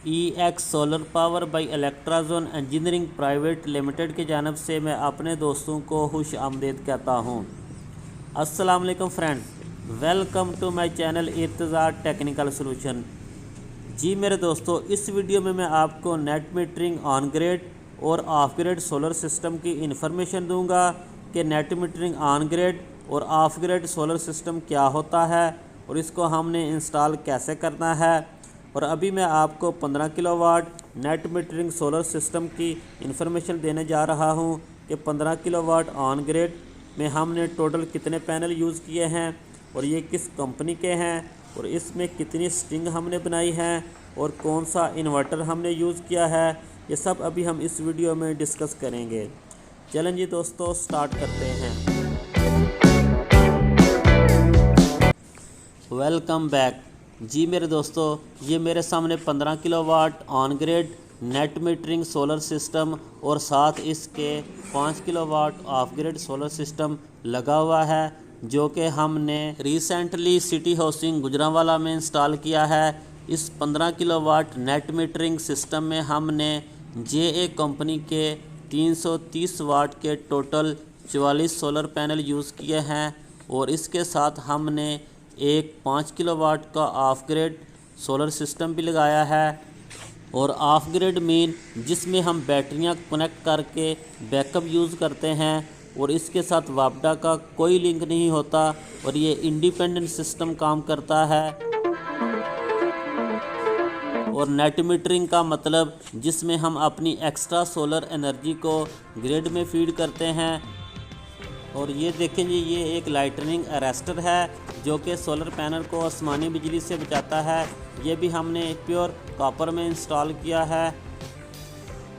EX solar power by Electrazone engineering private limited की जानब से मैं अपने दोस्तों को खुश आमदीद कहता हूँ। अस्सलाम वालेकुम friends, welcome to my channel Irtaza technical solution. जी मेरे दोस्तों, इस वीडियो में मैं आपको नेट मीटरिंग ऑन ग्रिड और ऑफ ग्रिड सोलर सिस्टम की इन्फॉर्मेशन दूंगा कि नेट मीटरिंग ऑन ग्रिड और ऑफ ग्रिड सोलर सिस्टम क्या होता है और इसको हमने इंस्टॉल कैसे करना है। और अभी मैं आपको 15 kilowatt net metering solar system की इन्फॉर्मेशन देने जा रहा हूं कि 15 किलोवाट ऑन ग्रिड में हमने टोटल कितने पैनल यूज़ किए हैं और ये किस कंपनी के हैं और इसमें कितनी स्ट्रिंग हमने बनाई है और कौन सा इन्वर्टर हमने यूज़ किया है। ये सब अभी हम इस वीडियो में डिस्कस करेंगे। चलें जी दोस्तों, स्टार्ट करते हैं। Welcome back. जी मेरे दोस्तों, ये मेरे सामने 15 kilowatt on grid net metering solar system और साथ इसके 5 kilowatt of grid solar system लगा हुआ है, जो कि हमने रिसेंटली सिटी हाउसिंग गुजरांवाला में इंस्टॉल किया है। इस 15 किलोवाट नेट मीटरिंग सिस्टम में हमने JA कंपनी के 330 वाट के टोटल 44 सोलर पैनल यूज़ किए हैं और इसके साथ हमने एक 5 किलोवाट का ऑफ ग्रिड सोलर सिस्टम भी लगाया है। और ऑफ ग्रिड मीन जिसमें हम बैटरियां कनेक्ट करके बैकअप यूज़ करते हैं और इसके साथ वापडा का कोई लिंक नहीं होता और ये इंडिपेंडेंट सिस्टम काम करता है। और नेट मीटरिंग का मतलब जिसमें हम अपनी एक्स्ट्रा सोलर एनर्जी को ग्रिड में फीड करते हैं। और ये देखें जी, ये एक लाइटनिंग अरेस्टर है जो कि सोलर पैनल को आसमानी बिजली से बचाता है। ये भी हमने प्योर कॉपर में इंस्टॉल किया है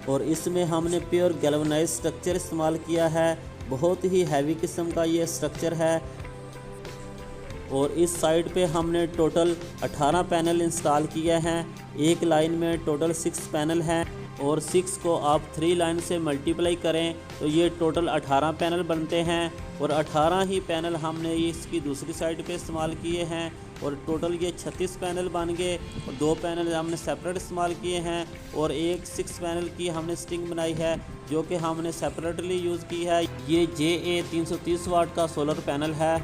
और इसमें हमने प्योर गैल्वेनाइज्ड स्ट्रक्चर इस्तेमाल किया है। बहुत ही हैवी किस्म का ये स्ट्रक्चर है। और इस साइड पे हमने टोटल 18 पैनल इंस्टॉल किए हैं। एक लाइन में टोटल 6 पैनल हैं और 6 को आप 3 लाइन से मल्टीप्लाई करें तो ये टोटल 18 पैनल बनते हैं। और 18 ही पैनल हमने इसकी दूसरी साइड पे इस्तेमाल किए हैं और टोटल ये 36 पैनल बन गए। और 2 पैनल हमने सेपरेट इस्तेमाल किए हैं और एक 6 पैनल की हमने स्ट्रिंग बनाई है जो कि हमने सेपरेटली यूज़ की है। ये JA 330 वाट का सोलर पैनल है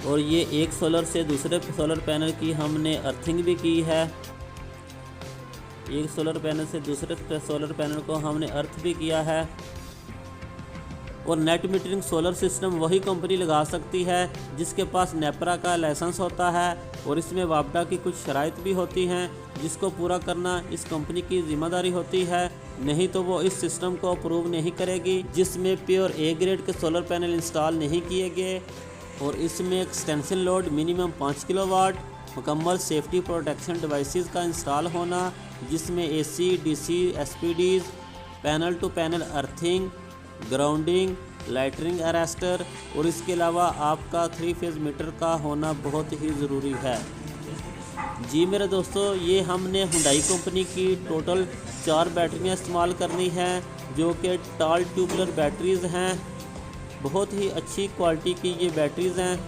और ये एक सोलर से दूसरे सोलर पैनल की हमने अर्थिंग भी की है। एक सोलर पैनल से दूसरे सोलर पैनल को हमने अर्थ भी किया है। और नेट मीटरिंग सोलर सिस्टम वही कंपनी लगा सकती है जिसके पास नेपरा का लाइसेंस होता है और इसमें वापडा की कुछ शराइत भी होती हैं जिसको पूरा करना इस कंपनी की जिम्मेदारी होती है, नहीं तो वो इस सिस्टम को अप्रूव नहीं करेगी जिसमें प्योर A ग्रेड के सोलर पैनल इंस्टॉल नहीं किए गए। और इसमें एक्सटेंशन लोड मिनिमम 5 किलोवाट, मुकम्मल सेफ्टी प्रोटेक्शन डिवाइसेस का इंस्टॉल होना जिसमें AC, DC, SPDs, panel to panel earthing, grounding, lightning arrester और इसके अलावा आपका 3 फेज़ मीटर का होना बहुत ही ज़रूरी है। जी मेरे दोस्तों, ये हमने हुंडई कंपनी की टोटल 4 बैटरियाँ इस्तेमाल करनी हैं जो कि टाल ट्यूबुलर बैटरीज़ हैं। बहुत ही अच्छी क्वालिटी की ये बैटरीज़ हैं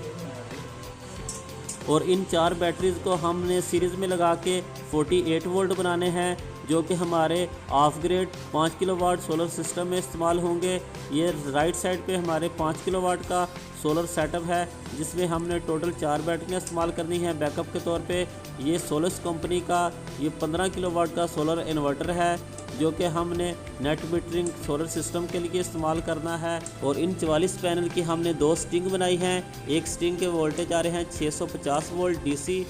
और इन 4 बैटरीज़ को हमने सीरीज़ में लगा के 48 वोल्ट बनाने हैं जो कि हमारे of grid 5 kilowatt solar system में इस्तेमाल होंगे। ये राइट साइड पे हमारे 5 किलोवाट का सोलर सेटअप है जिसमें हमने टोटल 4 बैटरियाँ इस्तेमाल करनी है बैकअप के तौर पे। ये सोलस कंपनी का ये 15 किलोवाट का सोलर इन्वर्टर है जो कि हमने नेट मीटरिंग सोलर सिस्टम के लिए इस्तेमाल करना है। और इन 44 पैनल की हमने 2 स्ट्रिंग बनाई हैं। एक स्ट्रिंग के वोल्टेज आ रहे हैं 650 वोल्ट DC,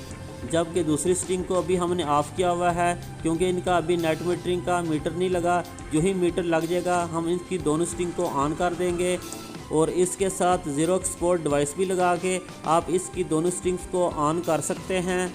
जबकि दूसरी स्ट्रिंग को अभी हमने ऑफ़ किया हुआ है क्योंकि इनका अभी नेट मीटरिंग का मीटर नहीं लगा। जो ही मीटर लग जाएगा हम इनकी दोनों स्ट्रिंग को ऑन कर देंगे और इसके साथ ज़ीरो एक्सपोर्ट डिवाइस भी लगा के आप इसकी दोनों स्ट्रिंग्स को ऑन कर सकते हैं।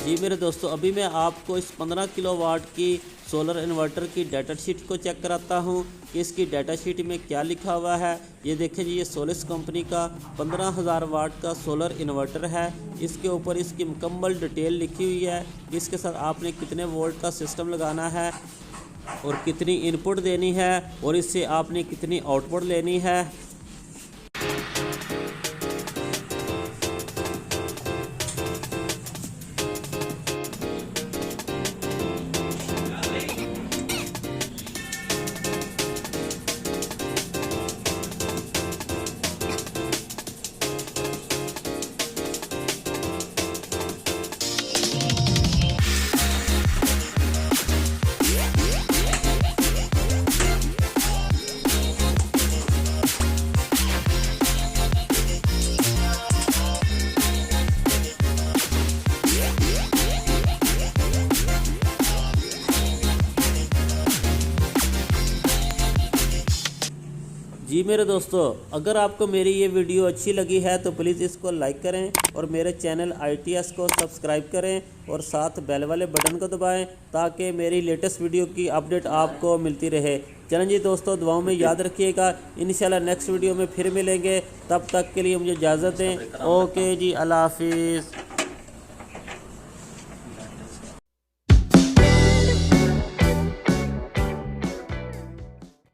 जी मेरे दोस्तों, अभी मैं आपको इस 15 किलोवाट की सोलर इन्वर्टर की डाटा शीट को चेक कराता हूं कि इसकी डाटा शीट में क्या लिखा हुआ है। ये देखें जी, ये सोलिस कंपनी का 15,000 वाट का सोलर इन्वर्टर है। इसके ऊपर इसकी मुकम्मल डिटेल लिखी हुई है। इसके साथ आपने कितने वोल्ट का सिस्टम लगाना है और कितनी इनपुट देनी है और इससे आपने कितनी आउटपुट लेनी है। जी मेरे दोस्तों, अगर आपको मेरी ये वीडियो अच्छी लगी है तो प्लीज़ इसको लाइक करें और मेरे चैनल ITS को सब्सक्राइब करें और साथ बेल वाले बटन को दबाएं ताकि मेरी लेटेस्ट वीडियो की अपडेट आपको मिलती रहे। चलें जी दोस्तों, दुआओं में याद रखिएगा। इंशाल्लाह नेक्स्ट वीडियो में फिर मिलेंगे। तब तक के लिए मुझे इजाज़त दें। ओके जी, अल्लाह हाफिज़।